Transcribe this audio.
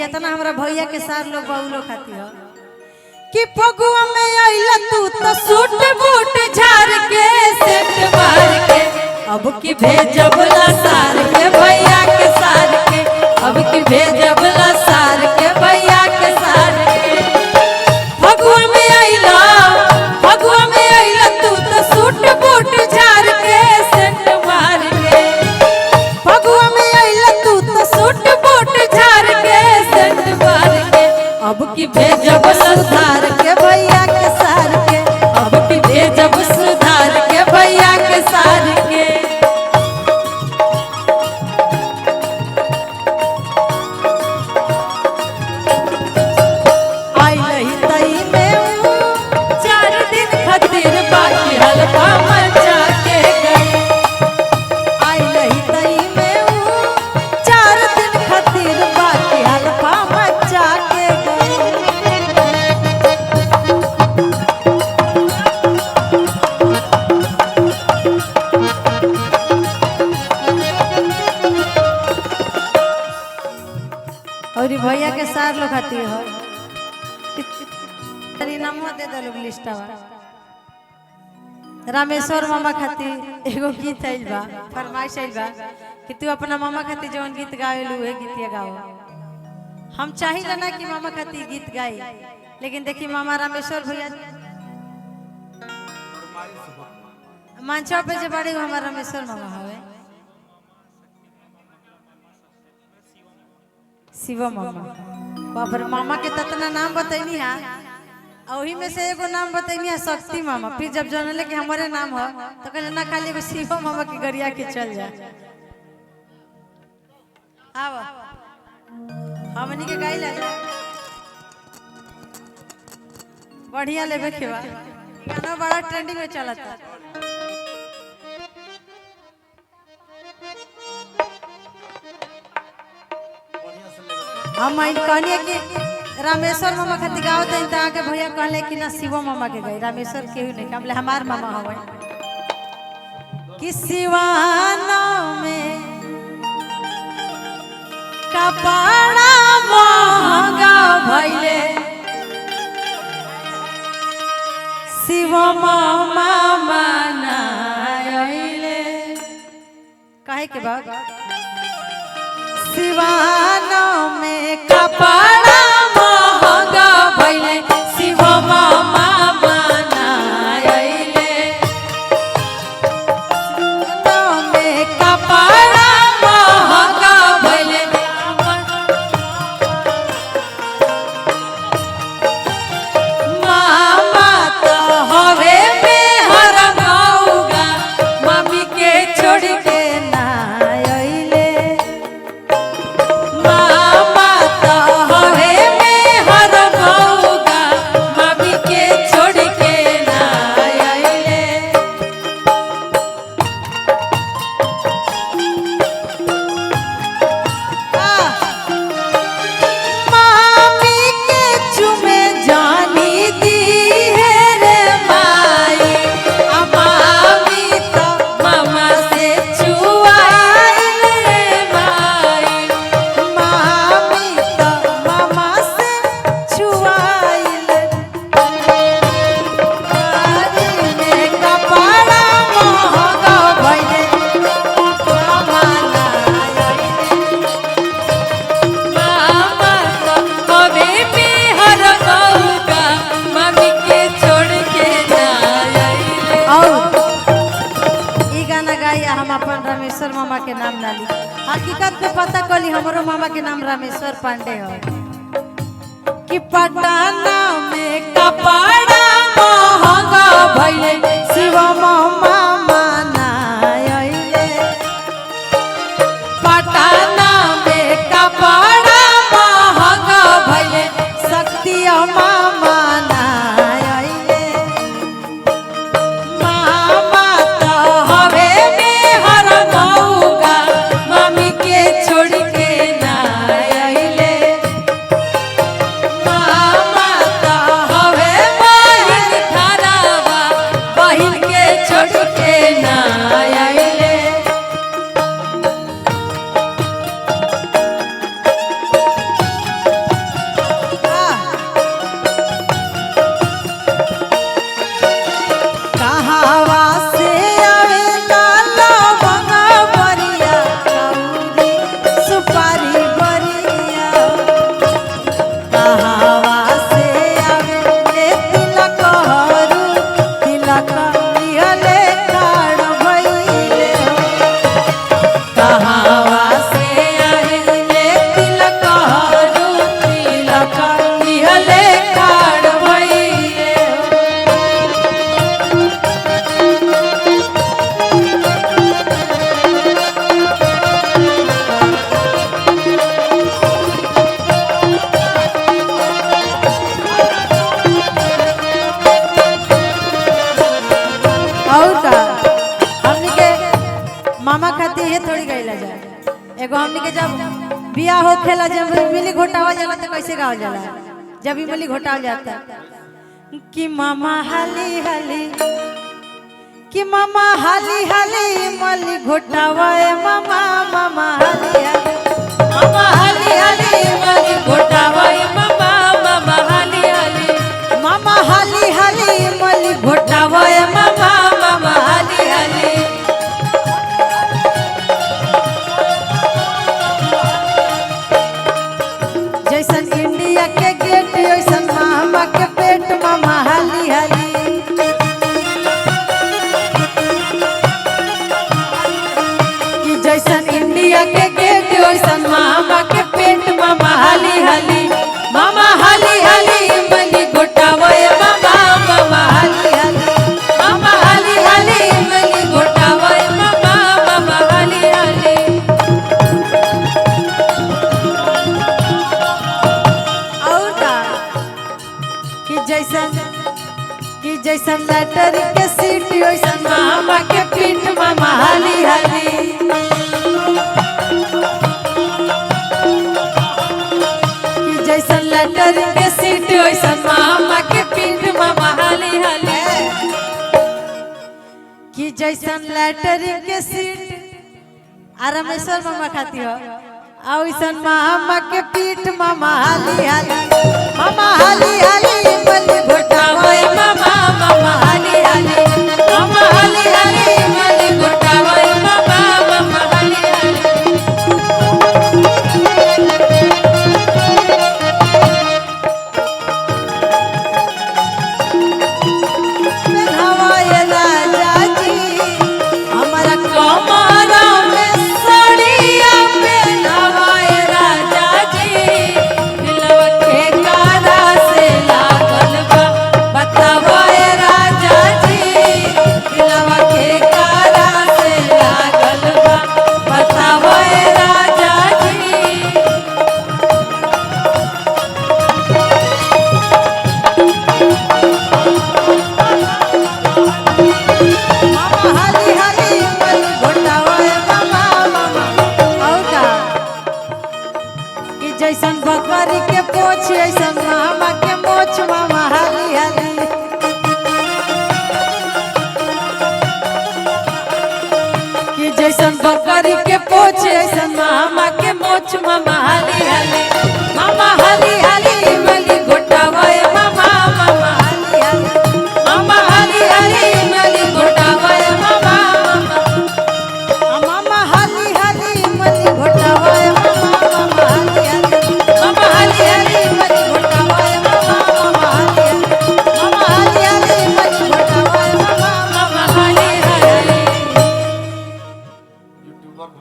जितना हमरा भैया के सार लोग बहुलो खाती हो कि फगुआ में आइला तू तो सूट बूट झाड़ के सेट मार के अब की भेजबला सार के भैया के सार के अब की भेजबला सार के भैया के सार के फगुआ में आइला तू तो सूट बूट झाड़ के सेट मार के फगुआ में आइला तू तो सूट बूट झाड़ के सेट मार के अब की भेजब सुधार के भैया के सार के अब की भेजब सुधार के भैया के सार के आई लही तई में 4 दिन खातिर बाकी हलवा मचा के गई आई लही तई में 4 दिन खातिर बाकी हलवा मचा के और भैया के सार लोग खाती हो तेरी नामो दे दे लोग लिस्टवा रामेश्वर मामा खाती एगो गीत आइल बा फरमाइश आइल बा कि तू अपना मामा खाती जौन गीत गावेलू है गीतिया गाओ हम चाहिला ना कि मामा खाती गीत गाई लेकिन देखी मामा रामेश्वर भैया मंचा पे जे बड़े हमारा रामेश्वर मामा हवे शिवा मामा बाप रे मामा के ततना नाम बतैनी है वही में से एगो नाम बतैनी है शक्ति मामा फिर जब जानले कि हमारे नाम हो तो कहले ना खाली एगो शिवा मामा के गरिया के चल जा आव हमनी के गाइला बढ़िया लेबे केवा गाना बड़ा ट्रेंडिंग में चलता हम कहनी कि रामेश्वर मामा खातिर गाओ तो आगे भैया कहले कि ना शिवा मामा के गई रामेश्वर केहू नहीं कहले हमार मामा हवे कि शिवाना में कपड़ा महंगा भइले शिवा मामा मनाइले काहे के बाद शिवाना में कपड़ा महंगा भइले शिवा मामा मनाइले शिवाना में कपड़ा महंगा भइले मामा तो हवे में हर गौगा मम्मी के छोड़ के ना आइले मामा तो हवे में हर गौगा मम्मी के छोड़ के ना आइले मामी के चुमे जानी दी है रे माई मामी तो मामा से छुआइल रे माई मामी तो मामा से छुआइल बारी में कपड़ा महंगा भइले मामा ना आइले मामा तो हवे में हर गौगा मम्मी के छोड़ के ना आइले ई गाना गाया हम अपन रामेश्वर मामा के नाम ना ली हकीकत में पता कली हमरो मामा के नाम रामेश्वर पांडे हो कि पटना में कपड़ा महंगा भइले शिवा मामा मनाइले पटना में कपड़ा महंगा भइले शक्ति मामा मनाइले मामा तो हवे में हर गौगा मम्मी के छोड़ के ना आइले मामा तो हवे बहिन धरावा बहिन के छोड़ के ना आइले थोड़ी गईला जाए। एगो हमनी के जब बियाह होखेला जब इमली घोटावा जाला तो कैसे गावल जाला? जब इमली घोटावल जाता कि मामा हाली हाली, कि मामा हाली हाली इमली घोटावा मामा मामा हाली हाली, मामा हाली हाली इमली घोटावा मामा मामा हाली हाली, मामा हाली हाली इमली घोटावा मामा मामा हाली हाली। जैसन इंडिया के गेट वैसन मामा के पेट मामा हाली हाली, कि जैसन इंडिया के गेट वैसन मामा के पेट मामा हाली हाली, मामा हाली हाली इमली घोटावा मामा मामा हाली हाली, मामा हाली हाली इमली घोटावा मामा मामा हाली हाली। कि जैसन लेटर के सीट वैसन मामा के पीठ मामा हाली हाली, कि जैसन लेटर के सीट वैसन मामा के पीठ मामा हाली हाली, कि जैसन लेटर के सीट रामेश्वर मामा खाती हो वैसन मामा के पीठ मामा हाली हाली, मामा हाली हाली इमली घोटावा मामा मामा हाली हाली, मामा हाली हाली इमली घोटावा मामा मामा हाली हाली। हवाए राजा जी हमारा कमरा में सड़िया में हवाए राजा जी, दिलवा के कारा से लागल बा बतावाए राजा जी, दिलवा के कारा से लागल बा बतावाए राजा जी। मामा हाली हाली इमली घोटावा मामा मामा औका, कि जैसन बकरी के पोछ ऐसन मामा के मोछ मामा हाली हाली, कि जैसन बकरी के पोछ ऐसन मामा के मोछ मामा हाली हाली, मामा हाली